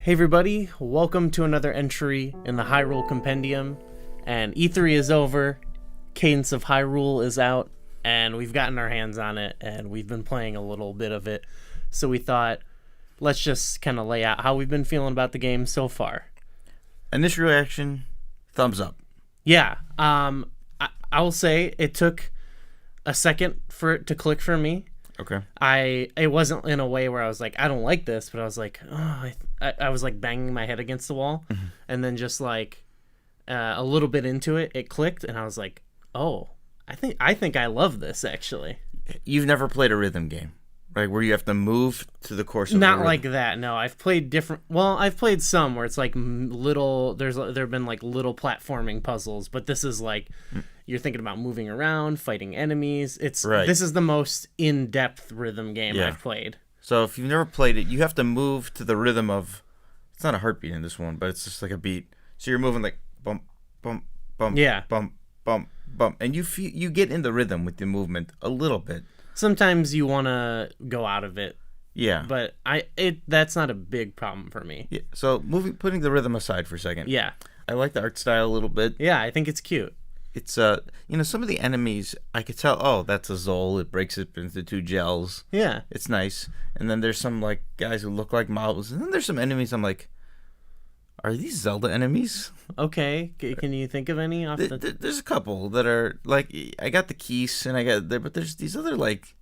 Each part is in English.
Hey everybody, welcome to another entry in the Hyrule Compendium, and E3 is over, Cadence of Hyrule is out, and we've gotten our hands on it, and we've been playing a little bit of it, so we thought, let's just kind of lay out how we've been feeling about the game so far. Initial reaction, thumbs up. Yeah, I will say it took a second for it to click for me. Okay. It wasn't in a way where I was like, I don't like this, but I was like, oh, I was like banging my head against the wall, and then just like a little bit into it, it clicked, and I was like, oh, I think I love this actually. You've never played a rhythm game, right? Where you have to move to the course of Not the like rhythm. that. No, I've played different. Well, I've played some where it's like little. There've been like little platforming puzzles, but this is like you're thinking about moving around, fighting enemies. This is the most in-depth rhythm game I've played. So if you've never played it, you have to move to the rhythm of. It's not a heartbeat in this one, but it's just like a beat. So you're moving like bump, bump, bump, bump, bump, bump, and you get in the rhythm with the movement a little bit. Sometimes you want to go out of it. Yeah. But that's not a big problem for me. Yeah. So putting the rhythm aside for a second. Yeah. I like the art style a little bit. Yeah, I think it's cute. It's some of the enemies I could tell, oh, that's a Zol. It breaks it into two gels. Yeah. It's nice. And then there's some like guys who look like models. And then there's some enemies I'm like, are these Zelda enemies? Okay. Can you think of any off There's a couple that are like, I got the keys and I got there, but there's these other like,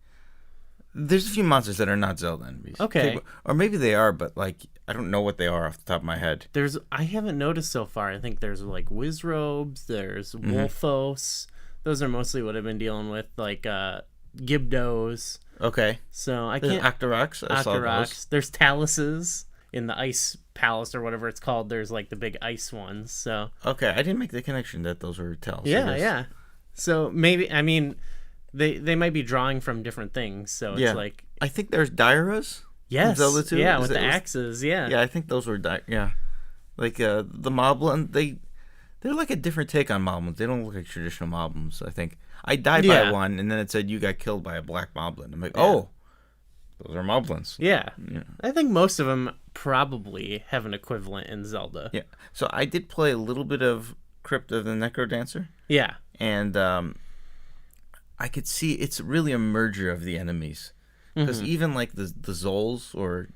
there's a few monsters that are not Zelda enemies. Okay. Or maybe they are, but like, I don't know what they are off the top of my head. I haven't noticed so far. I think there's like Wizrobes, there's Wolfos. Those are mostly what I've been dealing with, like Gibdos. Okay. So I There's can't. Octoroks. I saw those. There's Taluses in the Ice Palace or whatever it's called. There's like the big ice ones. So Okay, I didn't make the connection that those were Talos. yeah. So maybe they might be drawing from different things. So it's like I think there's Dairas. yes, Zelda 2? yeah, with the axes, yeah. Yeah, I think those were like the Moblin. They're like a different take on Moblins. They don't look like traditional Moblins. I think I died by one, and then it said you got killed by a black Moblin. I'm like, oh, those are Moblins. Yeah, I think most of them probably have an equivalent in Zelda. Yeah. So I did play a little bit of Crypt of the Necrodancer. Yeah, and I could see it's really a merger of the enemies. Because even like the Zols, or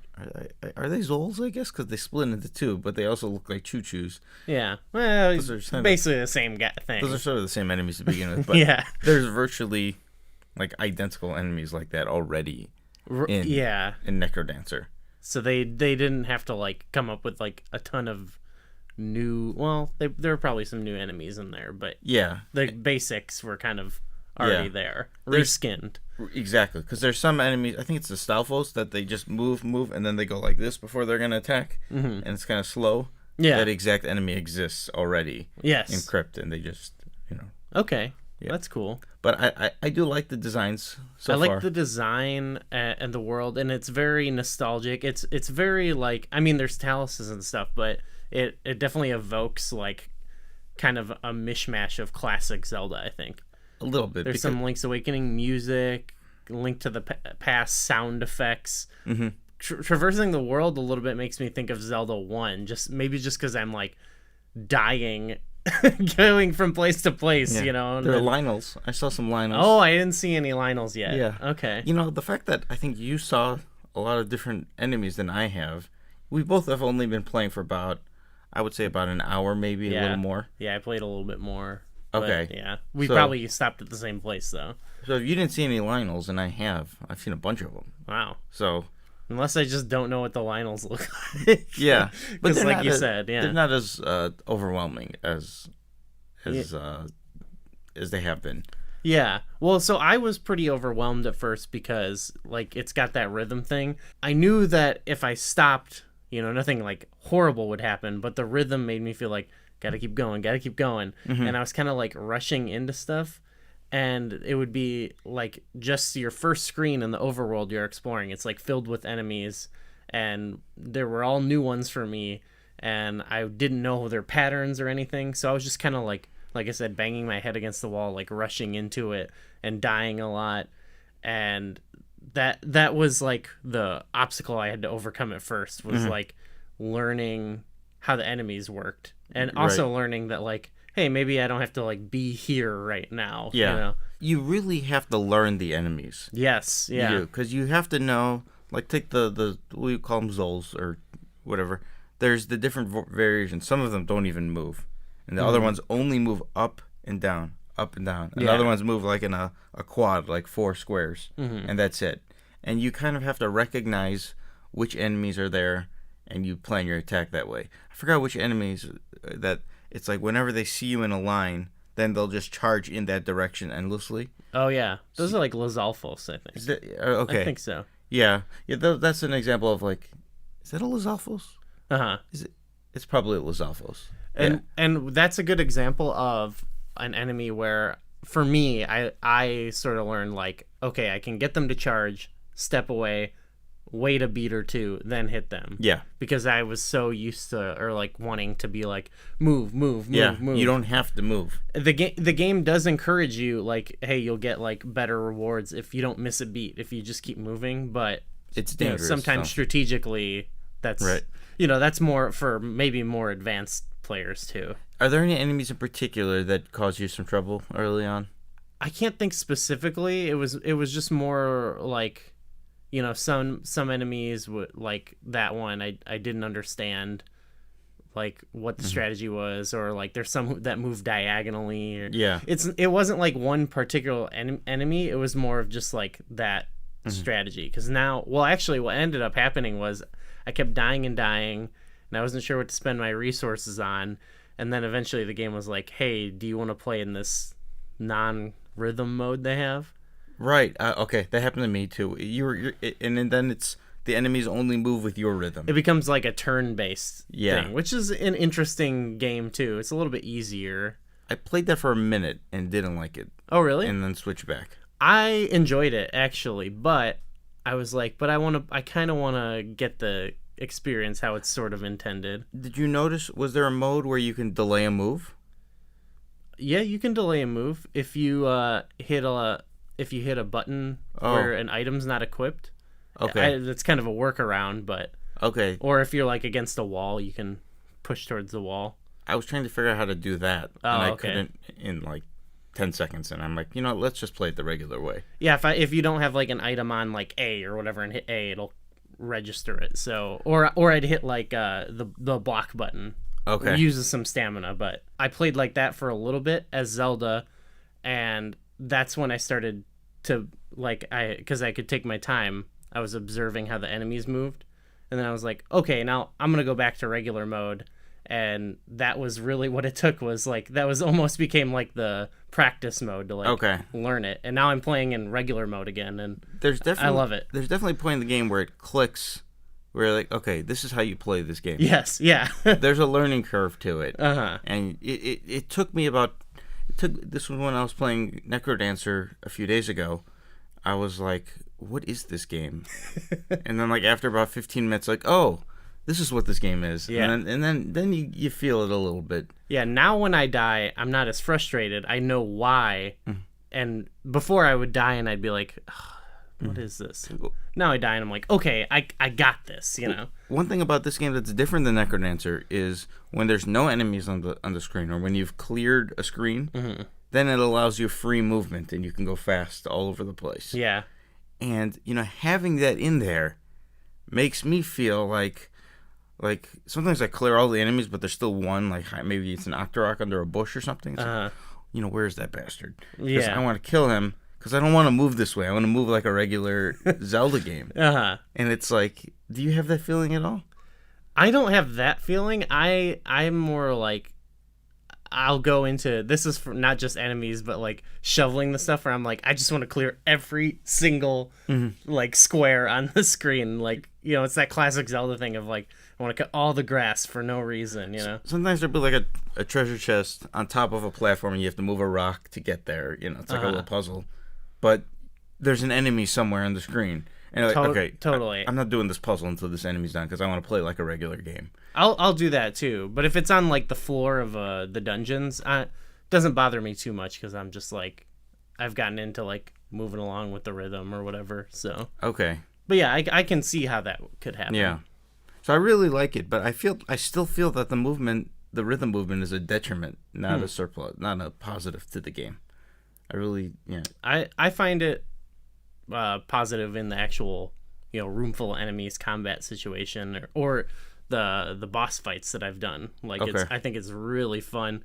are they Zols, I guess? Because they split into two, but they also look like Choo-Choos. Yeah. Well, it's basically the same thing. Those are sort of the same enemies to begin with. But there's virtually like identical enemies like that already in Necrodancer. So they didn't have to like come up with like a ton of new... Well, there were probably some new enemies in there, but the basics were kind of already there. Reskinned. Exactly, because there's some enemies, I think it's the Stalfos, that they just move, and then they go like this before they're going to attack, and it's kind of slow. Yeah. That exact enemy exists already in Crypt, and they just, Okay, that's cool. But I do like the designs so far. I like the design and the world, and it's very nostalgic. It's very like, I mean, there's taluses and stuff, but it definitely evokes like kind of a mishmash of classic Zelda, I think. A little bit. There's some Link's Awakening music, Link to the Past sound effects. Traversing the world a little bit makes me think of Zelda 1, maybe just because I'm like dying, going from place to place, There are Lionels. I saw some Lionels. Oh, I didn't see any Lionels yet. Yeah. Okay. The fact that I think you saw a lot of different enemies than I have, we both have only been playing for about an hour, maybe a little more. Yeah, I played a little bit more. Okay. But, yeah. We probably stopped at the same place, though. So if you didn't see any Lionels, and I've seen a bunch of them. Wow. So... Unless I just don't know what the Lionels look like. Yeah. But like you said, they're not as overwhelming as they have been. Yeah. Well, so I was pretty overwhelmed at first because, like, it's got that rhythm thing. I knew that if I stopped, nothing, like, horrible would happen, but the rhythm made me feel like, gotta keep going. And I was kind of like rushing into stuff, and it would be like just your first screen in the overworld you're exploring. It's like filled with enemies, and there were all new ones for me, and I didn't know their patterns or anything. So I was just kind of like I said, banging my head against the wall, like rushing into it and dying a lot. And that was like the obstacle I had to overcome at first was like learning how the enemies worked, and also learning that like, hey, maybe I don't have to like be here right now. Yeah. You know? You really have to learn the enemies. Yes. Yeah. Because you have to know, like, take the we call them Zols or whatever. There's the different variations. Some of them don't even move, and the other ones only move up and down, up and down. And the other ones move like in a quad, like 4 squares, and that's it. And you kind of have to recognize which enemies are there, and you plan your attack that way. I forgot which enemies that it's like whenever they see you in a line, then they'll just charge in that direction endlessly. Oh yeah, those are like Lizalfos, I think. Okay. I think so. Yeah. That's an example of like, is that a Lizalfos? Is it? It's probably a Lizalfos. And that's a good example of an enemy where, for me, I sort of learned like, okay, I can get them to charge, step away, wait a beat or two, then hit them. Yeah. Because I was so used to, or like wanting to be like, move. You don't have to move. The game does encourage you, like, hey, you'll get like better rewards if you don't miss a beat, if you just keep moving. But it's dangerous. Sometimes strategically, that's right. That's more for maybe more advanced players too. Are there any enemies in particular that caused you some trouble early on? I can't think specifically. It was just more like, some enemies would, like that one I didn't understand like what the strategy was, or like there's some that move diagonally, or it wasn't like one particular enemy. It was more of just like that strategy. Because actually what ended up happening was I kept dying, and I wasn't sure what to spend my resources on, and then eventually the game was like, hey, do you want to play in this non-rhythm mode they have? Right. Okay, that happened to me too. And then it's the enemies only move with your rhythm. It becomes like a turn-based thing, which is an interesting game too. It's a little bit easier. I played that for a minute and didn't like it. Oh, really? And then switched back. I enjoyed it actually, but I was like, I kind of want to get the experience how it's sort of intended. Did you notice, was there a mode where you can delay a move? Yeah, you can delay a move if you hit a button where an item's not equipped. Okay. That's kind of a workaround, but okay. Or if you're like against a wall, you can push towards the wall. I was trying to figure out how to do that, and I couldn't in like 10 seconds, and I'm like, let's just play it the regular way. Yeah, if you don't have like an item on like A or whatever and hit A, it'll register it. So or I'd hit like the block button. Okay. It uses some stamina, but I played like that for a little bit as Zelda, and that's when I started to because I could take my time. I was observing how the enemies moved, and then I was like, okay, now I'm gonna go back to regular mode. And that was really what it took, was like, that was almost became like the practice mode to like learn it. And now I'm playing in regular mode again, and I love it. There's definitely a point in the game where it clicks, where you're like, okay, this is how you play this game. Yes, yeah. There's a learning curve to it. Uh-huh. And it took me this was when I was playing Necrodancer a few days ago. I was like, what is this game? And then like after about 15 minutes, like, oh, this is what this game is. Yeah. And then you feel it a little bit. Yeah, now when I die, I'm not as frustrated. I know why. And before I would die and I'd be like, what is this? Now I die and I'm like, okay, I got this, One thing about this game that's different than Necrodancer is when there's no enemies on the screen, or when you've cleared a screen, then it allows you free movement and you can go fast all over the place. Yeah. And, having that in there makes me feel like sometimes I clear all the enemies, but there's still one, like maybe it's an Octorok under a bush or something. So, where's that bastard? Because I want to kill him, because I don't want to move this way. I want to move like a regular Zelda game. And it's like, do you have that feeling at all? I don't have that feeling. I'm more like, I'll go into, this is for not just enemies, but like shoveling the stuff where I'm like, I just want to clear every single like square on the screen. Like, it's that classic Zelda thing of like, I want to cut all the grass for no reason, Sometimes there'll be like a treasure chest on top of a platform and you have to move a rock to get there. It's like a little puzzle. But there's an enemy somewhere on the screen. And you're like, okay, totally. I'm not doing this puzzle until this enemy's done, because I want to play like a regular game. I'll do that too. But if it's on like the floor of the dungeons, it doesn't bother me too much, because I'm just like, I've gotten into like moving along with the rhythm or whatever. So okay. But yeah, I can see how that could happen. Yeah. So I really like it, but I still feel that the rhythm movement is a detriment, not a surplus, not a positive to the game. I really, yeah. I find it positive in the actual, room full of enemies combat situation or the boss fights that I've done. Like, I think it's really fun.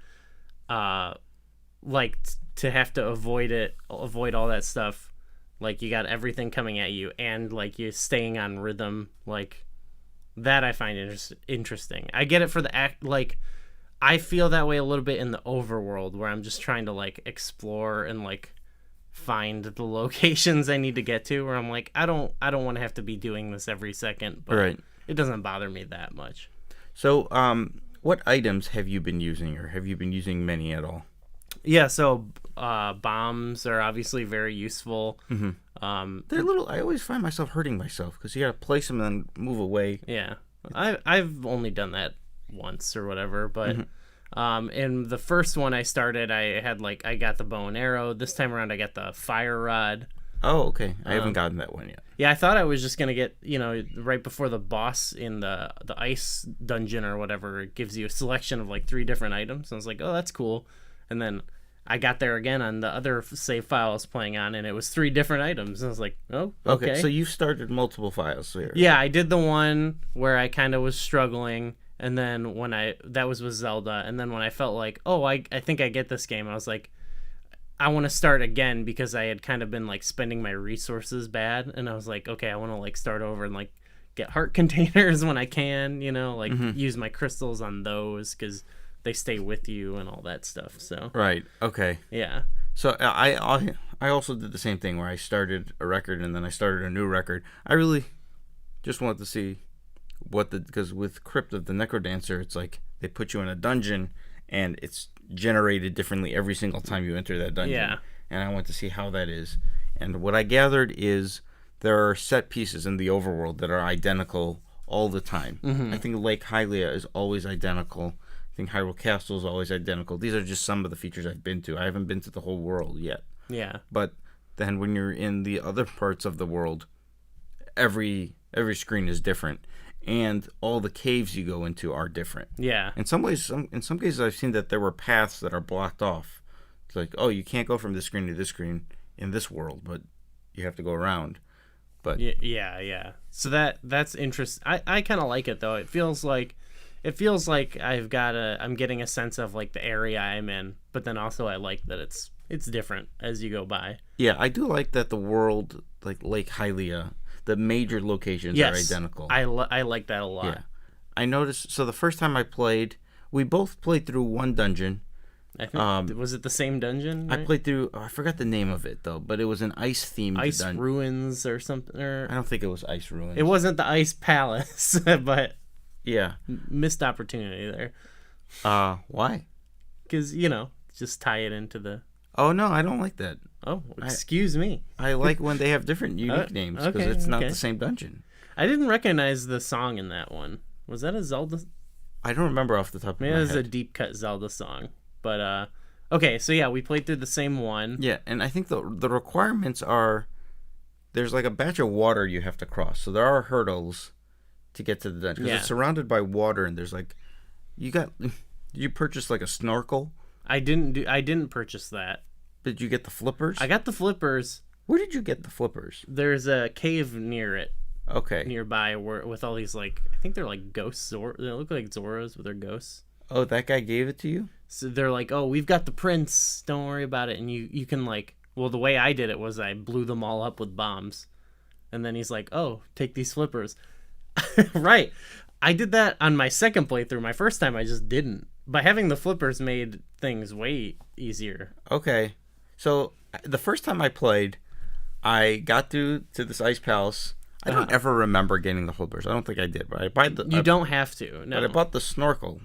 Like to have to avoid all that stuff. Like, you got everything coming at you, and like you're staying on rhythm. Like, that I find interesting. I get it for the act. Like, I feel that way a little bit in the overworld, where I'm just trying to like explore and like find the locations I need to get to. Where I'm like, I don't want to have to be doing this every second. But right. It doesn't bother me that much. So, what items have you been using, or have you been using many at all? Yeah, so bombs are obviously very useful. Mm-hmm. They're little. I always find myself hurting myself because you gotta place them and then move away. Yeah, I've only done that once or whatever, but in the first one I started, I got the bow and arrow. This time around, I got the fire rod. Oh, okay. I haven't gotten that one yet. Yeah, I thought I was just gonna get, right before the boss in the ice dungeon or whatever, it gives you a selection of like 3 different items. And I was like, oh, that's cool. And then I got there again on the other save file I was playing on, and it was 3 different items. And I was like, oh, okay. So you've started multiple files here. Yeah, I did the one where I kind of was struggling, and then that was with Zelda, and then when I felt like, oh, I think I get this game, I was like, I want to start again, because I had kind of been like spending my resources bad, and I was like, okay, I want to like start over and like get heart containers when I can, use my crystals on those, because they stay with you and all that stuff. So right, okay, yeah. So I also did the same thing where I started a record and then I started a new record. I really just wanted to see because with Crypt of the Necrodancer, it's like they put you in a dungeon and it's generated differently every single time you enter that dungeon. Yeah. And I want to see how that is. And what I gathered is there are set pieces in the overworld that are identical all the time. Mm-hmm. I think Lake Hylia is always identical. I think Hyrule Castle is always identical. These are just some of the features I've been to. I haven't been to the whole world yet. Yeah. But then when you're in the other parts of the world, every screen is different, and all the caves you go into are different. Yeah. In some cases, I've seen that there were paths that are blocked off. It's like, oh, you can't go from this screen to this screen in this world, but you have to go around. But yeah. So that's interesting. I kind of like it though. It feels like I'm getting a sense of like the area I'm in, but then also I like that it's different as you go by. Yeah, I do like that the world, like Lake Hylia, the major locations are identical. I like that a lot. Yeah. I noticed, so the first time I played, we both played through one dungeon. I think, was it the same dungeon? Right? I played through, I forgot the name of it though, but it was an ice-themed Ice dungeon. Ruins or something. I don't think it was Ice Ruins. It wasn't the Ice Palace, but... Yeah. Missed opportunity there. Why? Because, just tie it into the... Oh, no, I don't like that. Oh, excuse me. I like when they have different unique names, because it's not the same dungeon. I didn't recognize the song in that one. Was that a Zelda? I don't remember off the top of my head. Maybe it was a deep cut Zelda song. But, okay, so yeah, we played through the same one. Yeah, and I think the requirements are... There's like a batch of water you have to cross, so there are hurdles to get to the dungeon, because it's surrounded by water, and there's like, did you purchase like a snorkel? I didn't purchase that. Did you get the flippers? I got the flippers. Where did you get the flippers? There's a cave near it. Okay. Nearby, with all these like, I think they're like ghosts. They look like Zoras, but they're ghosts. Oh, that guy gave it to you? So they're like, oh, we've got the prince. Don't worry about it. And you can like, well, the way I did it was I blew them all up with bombs, and then he's like, oh, take these flippers. Right. I did that on my second playthrough. My first time I just didn't. But having the flippers made things way easier. Okay. So the first time I played, I got to this ice palace. I don't ever remember getting the flippers. I don't think I did, but You don't have to. No. But I bought the snorkel.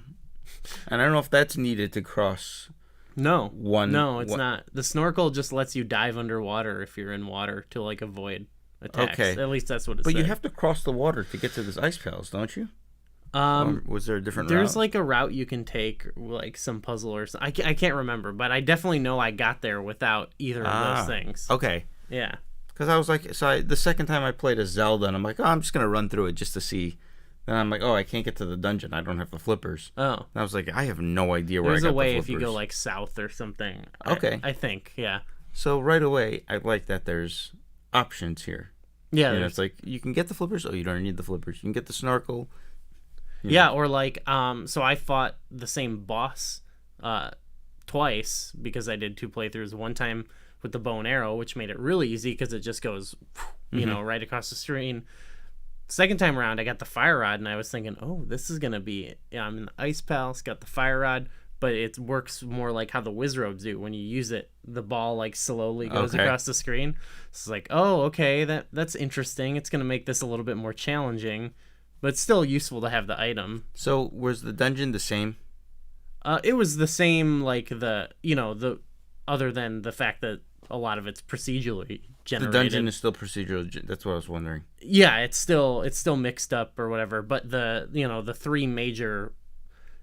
And I don't know if that's needed to cross No, it's one. not. The snorkel just lets you dive underwater if you're in water to like avoid attacks. Okay. At least that's what it said. But you have to cross the water to get to this ice palace, don't you? Was there a different route? There's like a route you can take, like some puzzle or something. I can't remember, but I definitely know I got there without either of those things. Okay. Yeah. Because I was like, the second time I played a Zelda, and I'm like, oh, I'm just going to run through it just to see. Then I'm like, oh, I can't get to the dungeon. I don't have the flippers. Oh. And I was like, I have no idea where There's I got a way the flippers. if you go like south or something. Okay. I think, yeah. So right away, I like that there's options here. Yeah. It's like, you can get the flippers. Oh, you don't need the flippers. You can get the snorkel. Yeah, or like, so I fought the same boss twice because I did 2 playthroughs. One time with the bow and arrow, which made it really easy because it just goes, you know, right across the screen. Second time around, I got the fire rod, and I was thinking, oh, this is gonna be. I'm in the ice palace, got the fire rod, but it works more like how the Wizroads do. When you use it, the ball like slowly goes across the screen. It's like, oh, okay, that's interesting. It's gonna make this a little bit more challenging, but it's still useful to have the item. So was the dungeon the same? It was the same, like the other than the fact that a lot of it's procedurally generated. The dungeon is still procedural. That's what I was wondering. Yeah, it's still mixed up or whatever, but the 3 major,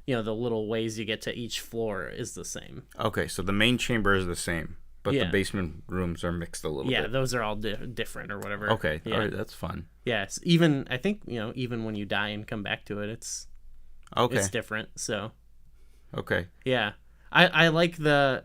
the little ways you get to each floor is the same. Okay, so the main chamber is the same, but the basement rooms are mixed a little bit. Yeah, those are all different or whatever. Okay, yeah. All right, that's fun. Yes, even I think even when you die and come back to it, it's different. So okay, yeah. I like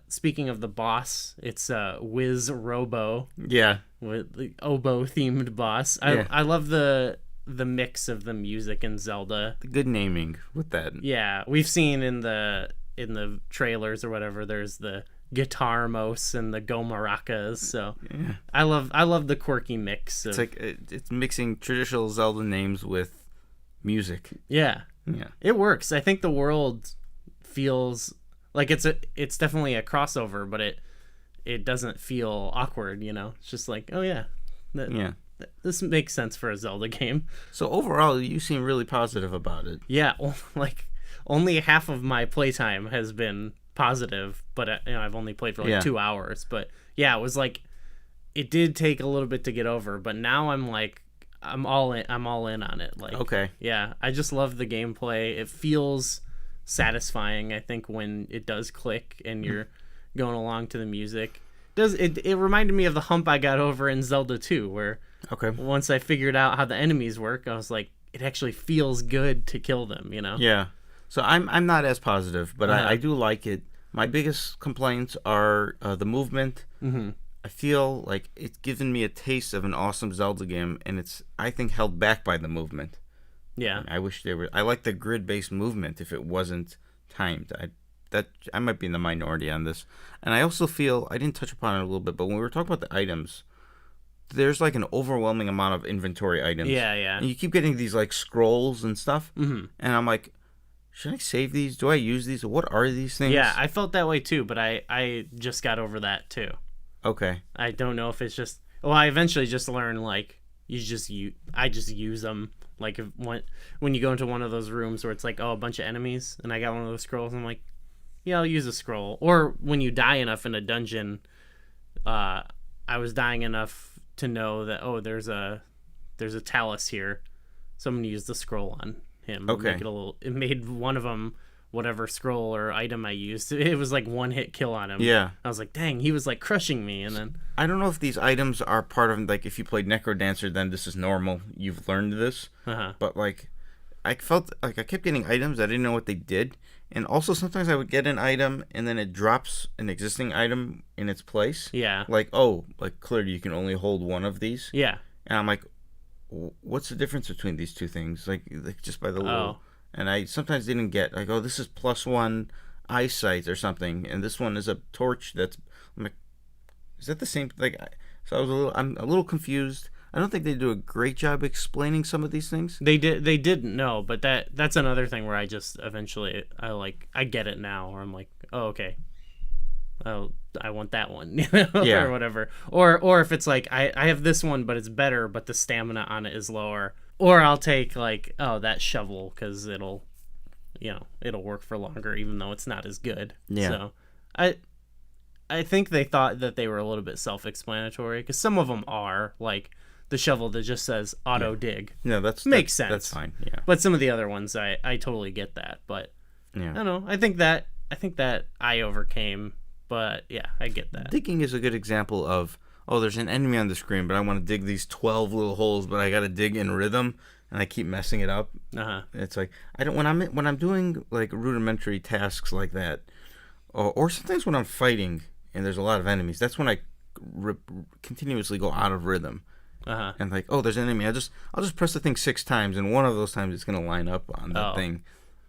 speaking of the boss, it's Wiz Robo. Yeah. With the oboe themed boss. I love the mix of the music in Zelda. The good naming with that. Yeah. We've seen in the trailers or whatever, there's the guitar mos and the go maracas. So yeah. I love the quirky mix. It's like it's mixing traditional Zelda names with music. Yeah. Yeah. It works. I think the world feels like it's definitely a crossover, but it doesn't feel awkward, It's just like, oh yeah, this makes sense for a Zelda game. So overall, you seem really positive about it. Yeah, like only half of my playtime has been positive, but I've only played for like 2 hours. But yeah, it was like it did take a little bit to get over, but now I'm like I'm all in on it. Like okay, yeah, I just love the gameplay. It feels satisfying, I think, when it does click and you're going along to the music. It reminded me of the hump I got over in Zelda 2, where once I figured out how the enemies work, I was like, it actually feels good to kill them, Yeah. So I'm not as positive, but I do like it. My biggest complaints are the movement. Mm-hmm. I feel like it's given me a taste of an awesome Zelda game, and it's, I think, held back by the movement. Yeah, I wish they were. I like the grid-based movement. If it wasn't timed, I might be in the minority on this. And I also feel, I didn't touch upon it a little bit, but when we were talking about the items, there's like an overwhelming amount of inventory items. Yeah, yeah. And you keep getting these like scrolls and stuff, mm-hmm. and I'm like, should I save these? Do I use these? What are these things? Yeah, I felt that way too, but I just got over that too. Okay. I don't know if it's just. Well, I eventually just learned like I just use them. Like when you go into one of those rooms where it's like, oh, a bunch of enemies, and I got one of those scrolls, I'm like, yeah, I'll use a scroll. Or when you die enough in a dungeon, I was dying enough to know that, oh, there's a Talus here, so I'm gonna use the scroll on him. Okay. It made one of them whatever scroll or item I used. It was like one hit kill on him. Yeah. I was like, dang, he was like crushing me, and then I don't know if these items are part of, like, if you played Necrodancer, then this is normal. You've learned this. Uh-huh. But like, I felt like I kept getting items. I didn't know what they did. And also sometimes I would get an item and then it drops an existing item in its place. Yeah. Like, oh, like clearly you can only hold one of these. Yeah. And I'm like, what's the difference between these two things? Like just by the little. And I sometimes didn't get, like, oh, this is +1 eyesight or something, and this one is a torch that's. I'm like, is that the same? Like, so I'm a little confused. I don't think they do a great job explaining some of these things. They didn't know, but that's another thing where I just eventually I get it now, or I'm like, oh, okay, oh, I want that one, Yeah. or whatever, or if it's like I have this one, but it's better, but the stamina on it is lower, or I'll take like, oh, that shovel because it'll work for longer even though it's not as good. Yeah. So I think they thought that they were a little bit self-explanatory because some of them are like the shovel that just says auto dig. No, makes sense. That's fine. Yeah. But some of the other ones, I totally get that. But yeah. I don't know. I think that I overcame. But yeah, I get that. Digging is a good example of, oh, there's an enemy on the screen, but I want to dig these 12 little holes, but I got to dig in rhythm. and I keep messing it up. It's like I don't when I'm doing like rudimentary tasks like that, or sometimes when I'm fighting and there's a lot of enemies. That's when I continuously go out of rhythm. And like, oh, there's an enemy. I'll just press the thing 6 times, and one of those times it's gonna line up on that thing.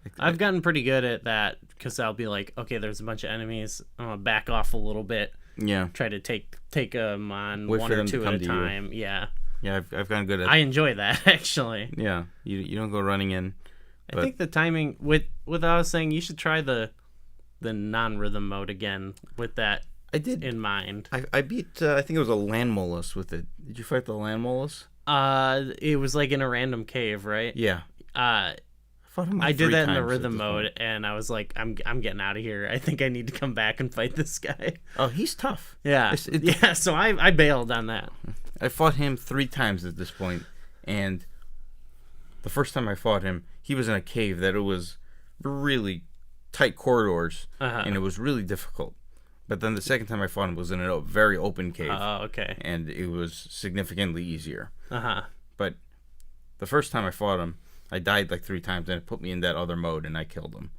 Like, I've gotten pretty good at that because I'll be like, okay, there's a bunch of enemies. I'm gonna back off a little bit. Yeah. Try to take them on wait one for or them two to at come a to time. you. Yeah. Yeah, I've gotten good at. I enjoy that actually. Yeah, you don't go running in. I think the timing with what I was saying, you should try the non-rhythm mode again with that. I did in mind. I beat. I think it was a land mollusk with it. Did you fight the land mollusk? It was like in a random cave, right? Yeah. I fought him like did 3 that in the times rhythm at this mode, point. and I was like, I'm getting out of here. I think I need to come back and fight this guy. Oh, he's tough. Yeah. Yeah. So I bailed on that. I fought him 3 times at this point, and the first time I fought him, he was in a cave that it was really tight corridors, and it was really difficult. But then the second time I fought him was in a very open cave. Oh, okay. And it was significantly easier. Uh-huh. But the first time I fought him, I died like 3 times, and it put me in that other mode, and I killed him.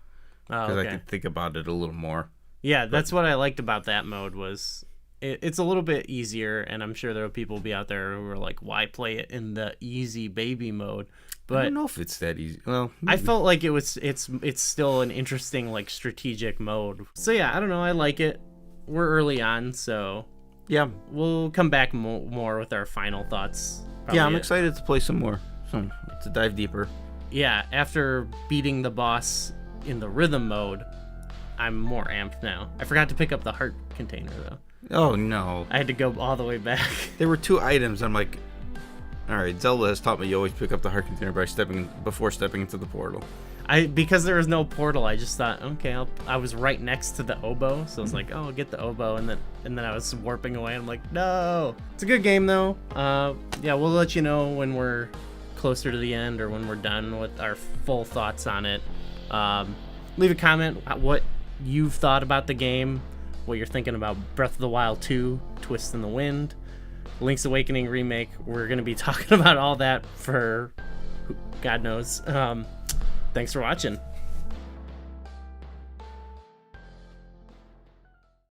Because I could think about it a little more. Yeah, that's what I liked about that mode was it's a little bit easier, and I'm sure there will people be out there who are like, why play it in the easy baby mode? But I don't know if it's that easy. Well, I felt like it's still an interesting like strategic mode. So yeah, I don't know. I like it. We're early on, so yeah, we'll come back more with our final thoughts. Yeah, I'm excited to play some more, to dive deeper. Yeah, after beating the boss in the rhythm mode, I'm more amped now. I forgot to pick up the heart container though. Oh no! I had to go all the way back. There were 2 items. I'm like, all right. Zelda has taught me you always pick up the heart container before stepping into the portal. Because there was no portal, I just thought, okay, I was right next to the oboe, so I was like, oh, I'll get the oboe, and then I was warping away. And I'm like, no. It's a good game though. Yeah, we'll let you know when we're closer to the end or when we're done with our full thoughts on it. Leave a comment what you've thought about the game, what you're thinking about Breath of the Wild 2, Twist in the Wind, Link's Awakening remake. We're gonna be talking about all that for God knows. Thanks for watching.